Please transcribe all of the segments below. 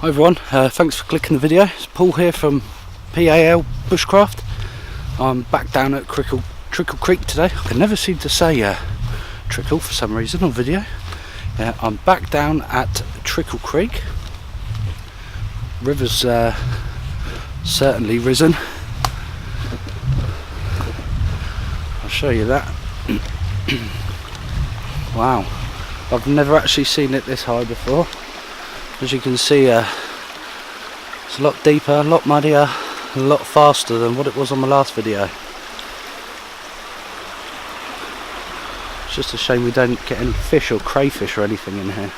Hi everyone, thanks for clicking the video. It's Paul here from PAL Bushcraft. I'm back down at Trickle Creek today. I can never seem to say trickle for some reason on video. I'm back down at Trickle Creek. River's certainly risen. I'll show you that. Wow, I've never actually seen it this high before. As you can see, it's a lot deeper, a lot muddier, a lot faster than what it was on my last video. It's just a shame we don't get any fish or crayfish or anything in here.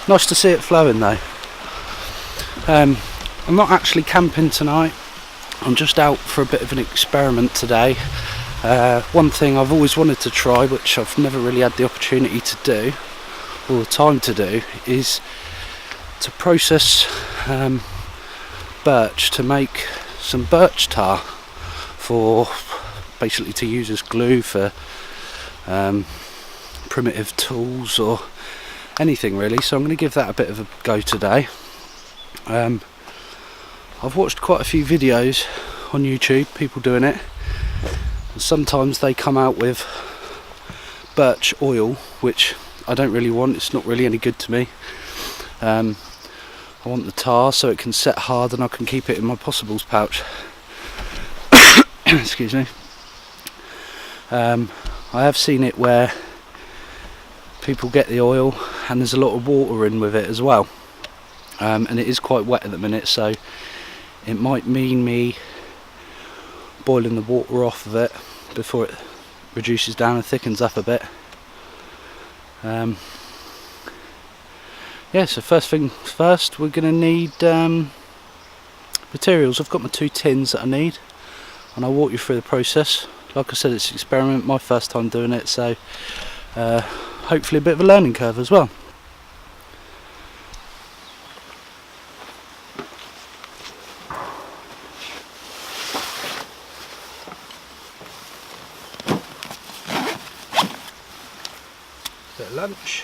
Nice to see it flowing though. I'm not actually camping tonight. I'm just out for a bit of an experiment today. One thing I've always wanted to try, which I've never really had the opportunity to do or the time to do, is to process birch to make some birch tar, for basically to use as glue for primitive tools or anything really. So I'm going to give that a bit of a go today. I've watched quite a few videos on YouTube, people doing it. Sometimes they come out with birch oil, which I don't really want. It's not really any good to me. I want the tar so it can set hard and I can keep it in my possibles pouch. Excuse me. I have seen it where people get the oil and there's a lot of water in with it as well, and it is quite wet at the minute, so it might mean me boiling the water off of it before it reduces down and thickens up a bit. Yeah, so first thing first, we're going to need materials. I've got my 2 tins that I need, and I'll walk you through the process. Like I said, it's an experiment, my first time doing it, so hopefully a bit of a learning curve as well. Bit of lunch,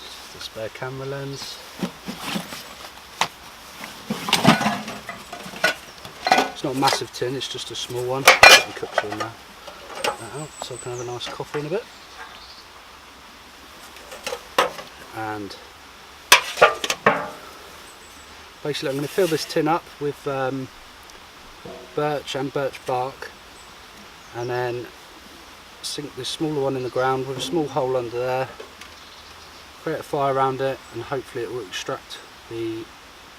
just a spare camera lens. It's not a massive tin, it's just a small one. I can cook some that out so I can have a nice coffee in a bit. And basically I'm going to fill this tin up with birch and birch bark, and then sink this smaller one in the ground with a small hole under there, create a fire around it, and hopefully it will extract the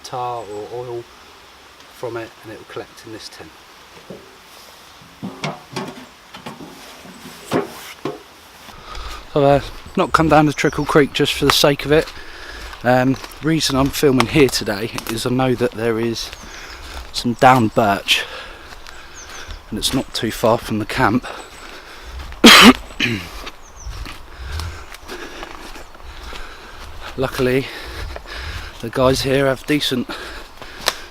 tar or oil from it and it will collect in this tin. So not come down to Trickle Creek just for the sake of it. Reason I'm filming here today is I know that there is some down birch and it's not too far from the camp. Luckily the guys here have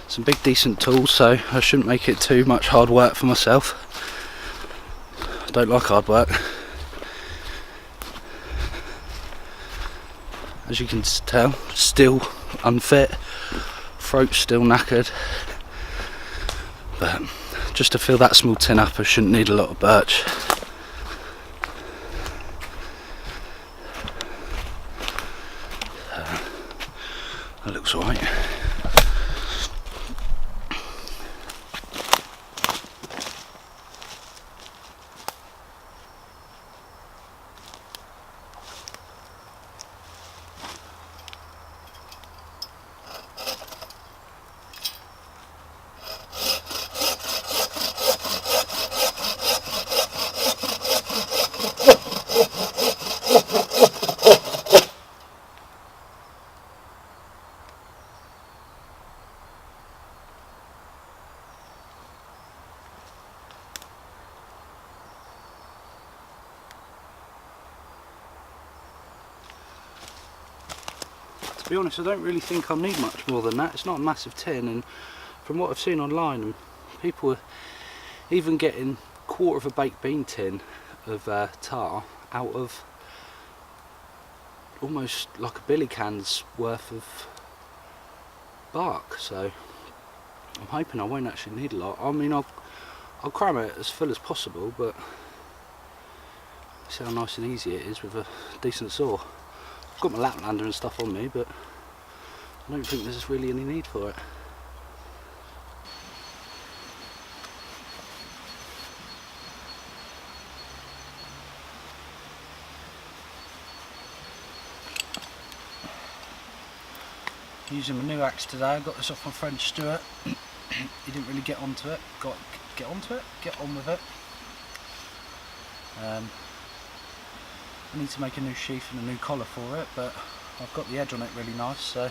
some big decent tools, so I shouldn't make it too much hard work for myself. I don't like hard work. As you can tell, still unfit, throat's still knackered, but just to fill that small tin up I shouldn't need a lot of birch. That looks alright. To be honest, I don't really think I'll need much more than that. It's not a massive tin, and from what I've seen online, and people are even getting quarter of a baked bean tin of tar out of almost like a billy can's worth of bark, so I'm hoping I won't actually need a lot. I mean, I'll cram it as full as possible, but see how nice and easy it is with a decent saw. I've got my Laplander and stuff on me, but I don't think there's really any need for it. Using my new axe today. I got this off my friend Stuart. He didn't really get onto it. Get on with it. I need to make a new sheath and a new collar for it, but I've got the edge on it really nice, so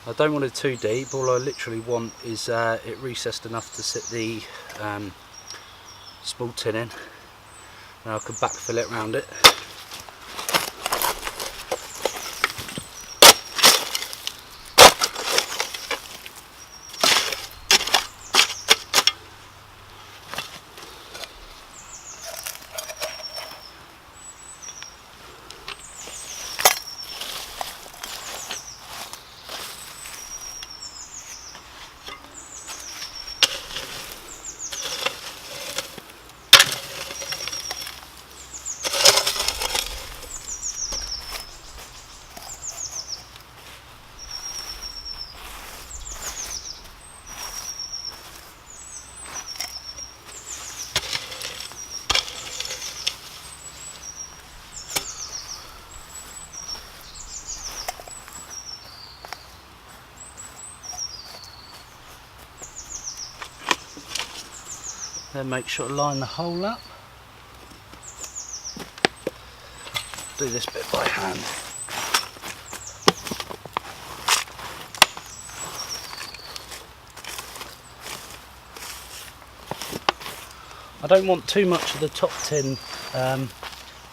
I don't want it too deep. All I literally want is it recessed enough to sit the small tin in, and I can backfill it around it. Then make sure to line the hole up. Do this bit by hand. I don't want too much of the top tin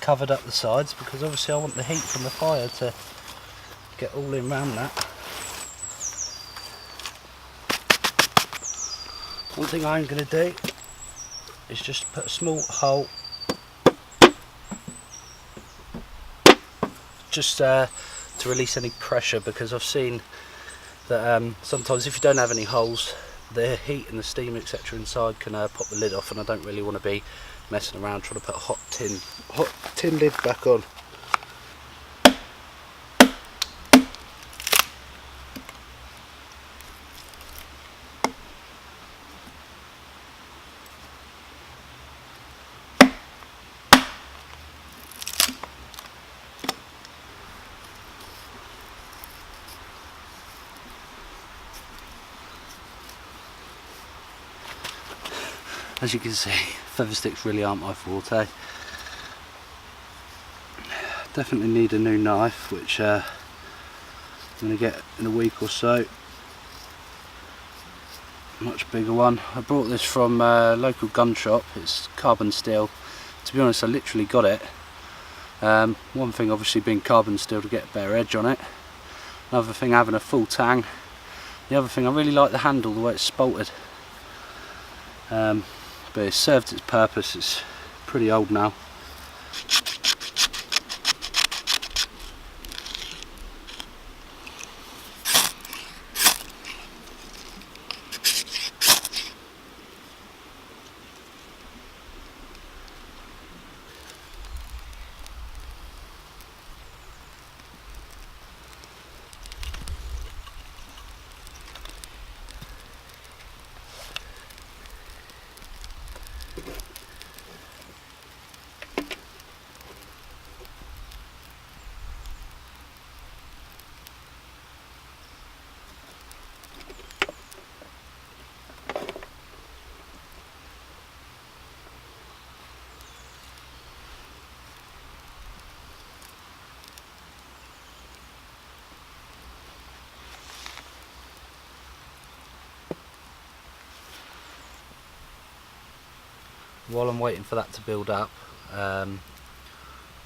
covered up the sides, because obviously I want the heat from the fire to get all in around that. One thing I'm going to do is just put a small hole just to release any pressure, because I've seen that sometimes if you don't have any holes, the heat and the steam etc inside can pop the lid off, and I don't really want to be messing around trying to put a hot tin lid back on. As you can see, feather sticks really aren't my forte. Definitely need a new knife, which I'm going to get in a week or so. Much bigger one. I brought this from a local gun shop. It's carbon steel. To be honest, I literally got it. One thing obviously being carbon steel to get a better edge on it. Another thing having a full tang. The other thing, I really like the handle, the way it's spalted. But it's served its purpose. It's pretty old now. while I'm waiting for that to build up, I'm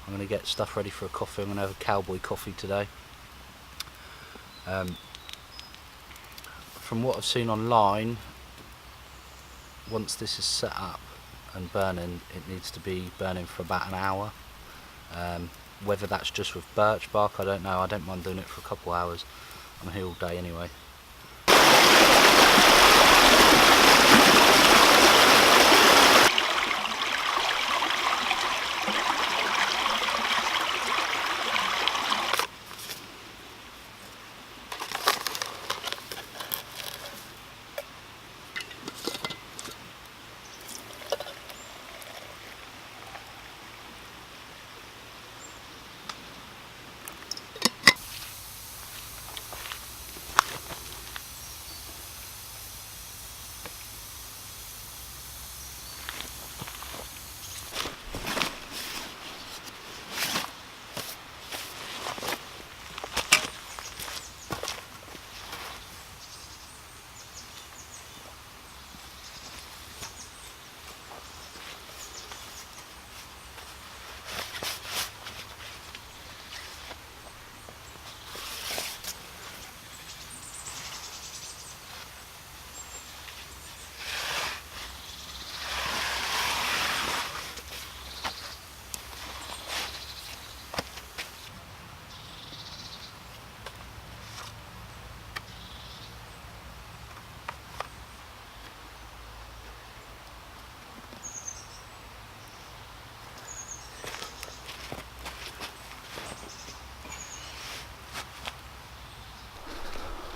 going to get stuff ready for a coffee. I'm going to have a cowboy coffee today. From what I've seen online, once this is set up and burning, it needs to be burning for about an hour. Whether that's just with birch bark, I don't know. I don't mind doing it for a couple hours. I'm here all day anyway.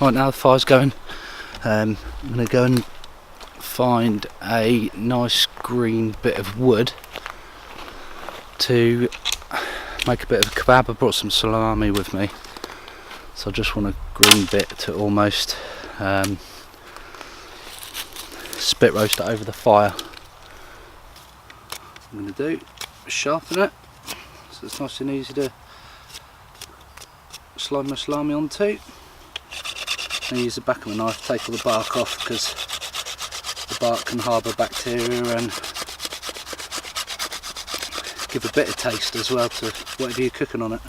Right, now the fire's going, I'm going to go and find a nice green bit of wood to make a bit of a kebab. I brought some salami with me, so I just want a green bit to almost spit roast it over the fire. What I'm going to do is sharpen it so it's nice and easy to slide my salami onto. I use the back of a knife, take all the bark off, because the bark can harbour bacteria and give a bit of taste as well to whatever you're cooking on it.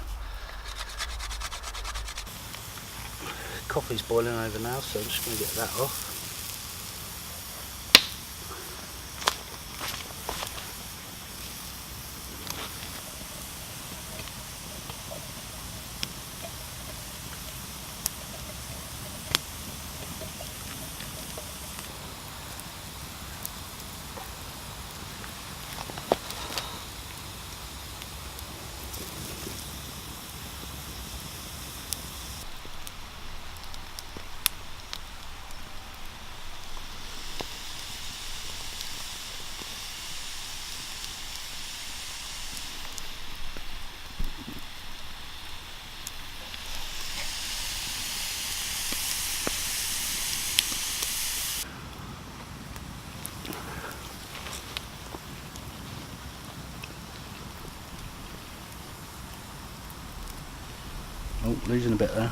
Coffee's boiling over now, so I'm just going to get that off. Oh, losing a bit there.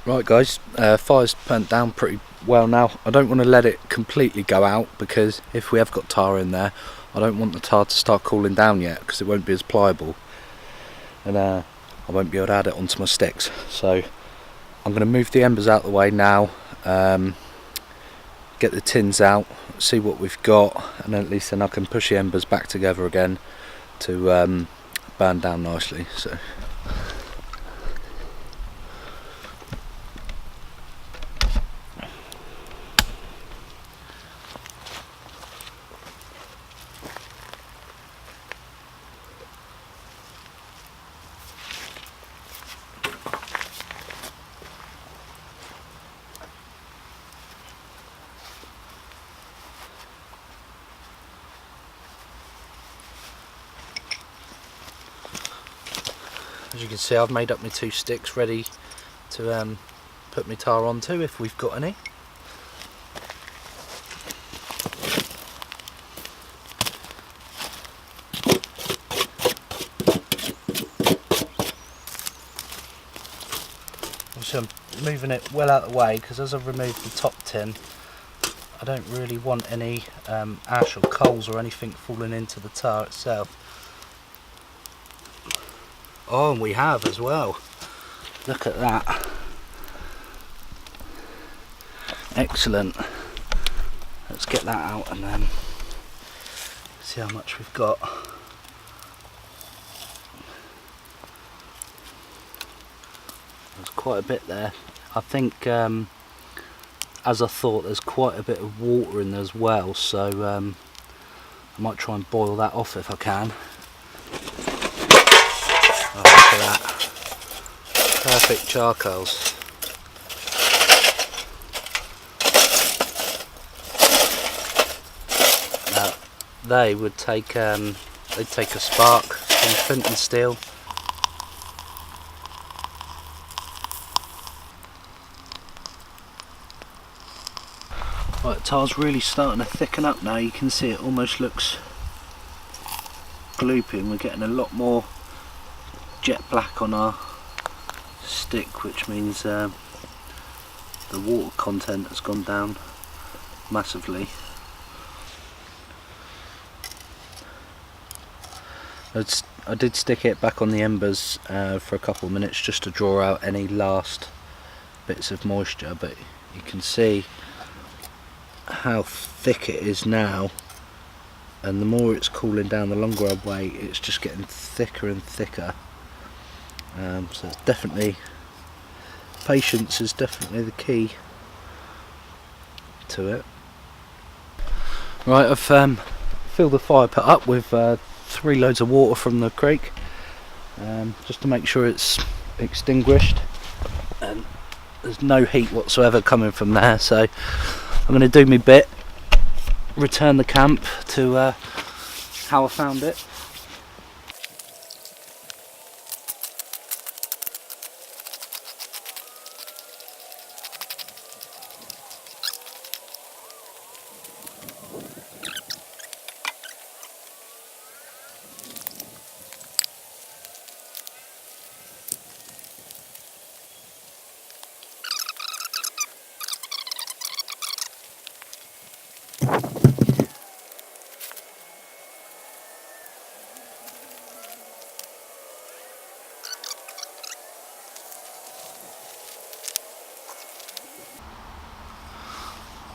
Right guys, fire's burnt down pretty well now. I don't want to let it completely go out, because if we have got tar in there, I don't want the tar to start cooling down yet, because it won't be as pliable, and I won't be able to add it onto my sticks. So I'm going to move the embers out of the way now, get the tins out, see what we've got, and then at least then I can push the embers back together again to burn down nicely. So as you can see, I've made up my 2 sticks ready to put my tar onto if we've got any. So I'm moving it well out of the way because as I've removed the top tin, I don't really want any ash or coals or anything falling into the tar itself. Oh, and we have as well. Look at that. Excellent. Let's get that out and then see how much we've got. There's quite a bit there. I think, as I thought, there's quite a bit of water in there as well, so I might try and boil that off if I can. Oh, look at that. Perfect charcoals. Now, they would take, they'd take a spark from flint and steel. Right, the tar's really starting to thicken up now. You can see it almost looks gloopy, and we're getting a lot more jet black on our stick, which means the water content has gone down massively. I did stick it back on the embers for a couple of minutes just to draw out any last bits of moisture, but you can see how thick it is now, and the more it's cooling down, the longer I wait, it's just getting thicker and thicker. So it's definitely, patience is definitely the key to it. Right, I've filled the fire pit up with 3 loads of water from the creek, just to make sure it's extinguished, and there's no heat whatsoever coming from there, so I'm going to do my bit, return the camp to how I found it.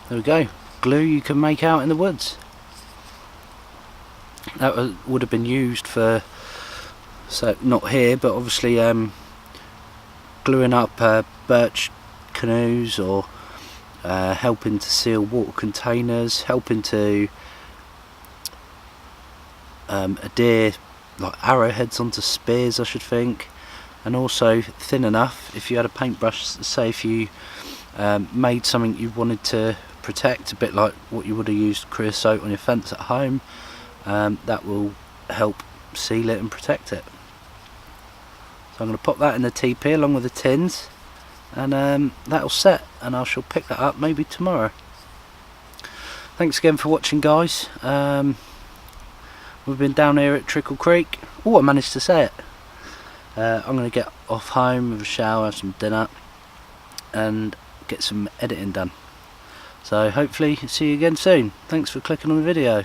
There we go, glue you can make out in the woods. That would have been used for, so not here, but obviously gluing up birch canoes, or helping to seal water containers, helping to adhere like arrowheads onto spears, I should think, and also thin enough if you had a paintbrush, say if you made something you wanted to protect, a bit like what you would have used creosote on your fence at home, that will help seal it and protect it. So I'm going to pop that in the TP along with the tins, and that'll set, and I shall pick that up maybe tomorrow. Thanks again for watching, guys. We've been down here at Trickle Creek. Oh, I managed to say it. I'm going to get off home with a shower, have some dinner, and get some editing done. So hopefully see you again soon. Thanks for clicking on the video.